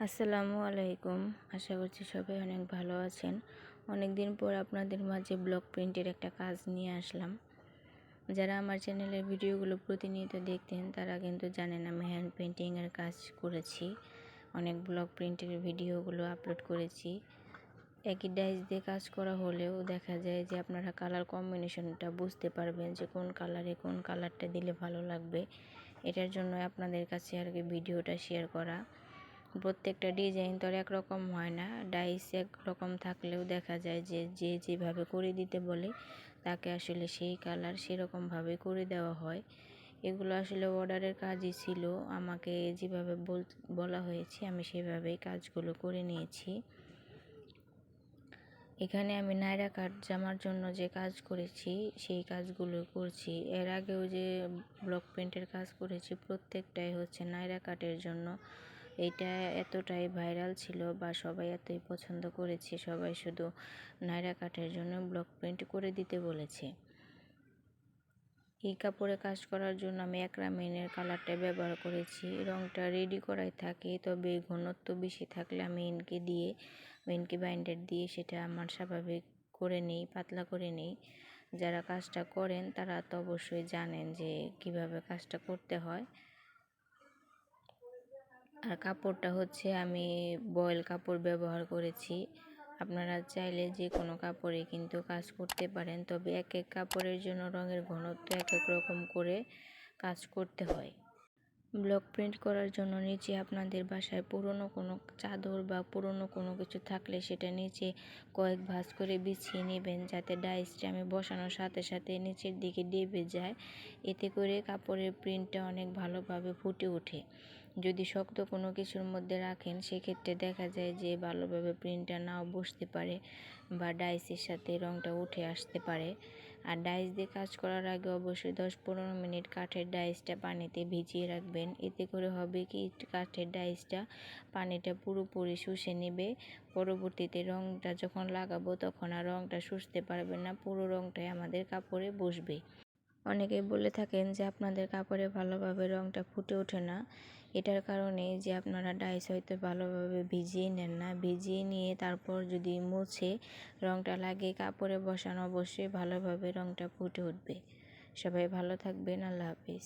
আসসালামু আলাইকুম। আশা করছি সবাই অনেক ভালো আছেন। অনেক দিন পর আপনাদের মাঝে ব্লক প্রিন্টের একটা কাজ নিয়ে আসলাম। যারা আমার চ্যানেলের ভিডিওগুলো প্রতিনিয়ত দেখতেন তারা কিন্তু জানেন আমি হ্যান্ড পেন্টিংয়ের কাজ করেছি। অনেক ব্লক প্রিন্টের ভিডিওগুলো আপলোড করেছি। একই ডাইস দিয়ে কাজ করা হলেও দেখা যায় যে আপনারা কালার কম্বিনেশনটা বুঝতে পারবেন যে কোন কালারে কোন কালারটা দিলে ভালো লাগবে। এটার জন্য আপনাদের কাছে আর কি ভিডিওটা শেয়ার করা। প্রত্যেকটা ডিজাইন তো আর একরকম হয় না, ডাইস একরকম থাকলেও দেখা যায় যে যেভাবে করে দিতে বলে তাকে আসলে সেই কালার সেরকমভাবে করে দেওয়া হয়। এগুলো আসলে অর্ডারের কাজই ছিল, আমাকে যেভাবে বলা হয়েছে আমি সেভাবেই কাজগুলো করে নিয়েছি। এখানে আমি নায়রা কাট জামার জন্য যে কাজ করেছি সেই কাজগুলো করছি। এর আগেও যে ব্লক প্রিন্টের কাজ করেছি প্রত্যেকটাই হচ্ছে নায়রা কাটের জন্য। এটা এতটাই ভাইরাল ছিল বা সবাই এতই পছন্দ করেছে, সবাই শুধু নায়রা কাটের জন্য ব্লক প্রিন্ট করে দিতে বলেছে। এই কাপড়ে কাজ করার জন্য আমি একরামিনের কালারটা ব্যবহার করেছি। রংটা রেডি করাই থাকে, তবে ঘনত্ব বেশি থাকলে আমি ইনকি বাইন্ডার দিয়ে সেটা আমার স্বাভাবিক করে নিই, পাতলা করে নিই। যারা কাজটা করেন তারা তো অবশ্যই জানেন যে কিভাবে কাজটা করতে হয়। আর কাপড়টা হচ্ছে আমি বয়েল কাপড় ব্যবহার করেছি। আপনারা চাইলে যে কোনো কাপড়ে কিন্তু কাজ করতে পারেন, তবে এক এক কাপড়ের জন্য রঙের ঘনত্ব এক এক রকম করে কাজ করতে হয়। ব্লক প্রিন্ট করার জন্য নিচে আপনাদের বাসায় পুরনো কোনো চাদর বা পুরনো কোনো কিছু থাকলে সেটা নিচে কয়েক ভাঁজ করে বিছিয়ে নেবেন, যাতে ডাইসটা আমি বসানোর সাথে সাথে নিচের দিকে ডেবে যায়। এতে করে কাপড়ের প্রিন্টটা অনেক ভালোভাবে ফুটে ওঠে। যদি শক্ত কোনো কিছুর মধ্যে রাখেন সেক্ষেত্রে দেখা যায় যে ভালোভাবে প্রিন্টটা নাও বসতে পারে বা ডাইসের সাথে রঙটা উঠে আসতে পারে। আর ডাইস দিয়ে কাজ করার আগে অবশ্যই 10-15 মিনিট কাঠের ডাইসটা পানিতে ভিজিয়ে রাখবেন। এতে করে হবে কি, কাঠের ডাইসটা পানিটা পুরোপুরি শুষে নেবে। পরবর্তীতে রঙটা যখন লাগাবো তখন আর রঙটা শুষতে পারবে না, পুরো রঙটাই আমাদের কাপড়ে বসবে। অনেকেই বলে থাকেন যে আপনাদের কাপড়ে ভালোভাবে রঙটা ফুটে ওঠে না। এটার কারণে যে আপনারা ডাইস হয়তো ভালোভাবে ভিজিয়ে নেন না, ভিজিয়ে নিয়ে তারপর যদি মুছে রঙটা লাগে কাপড়ে বসানো অবশ্যই ভালোভাবে রঙটা ফুটে উঠবে। সবাই ভালো থাকবেন। আল্লাহ হাফিজ।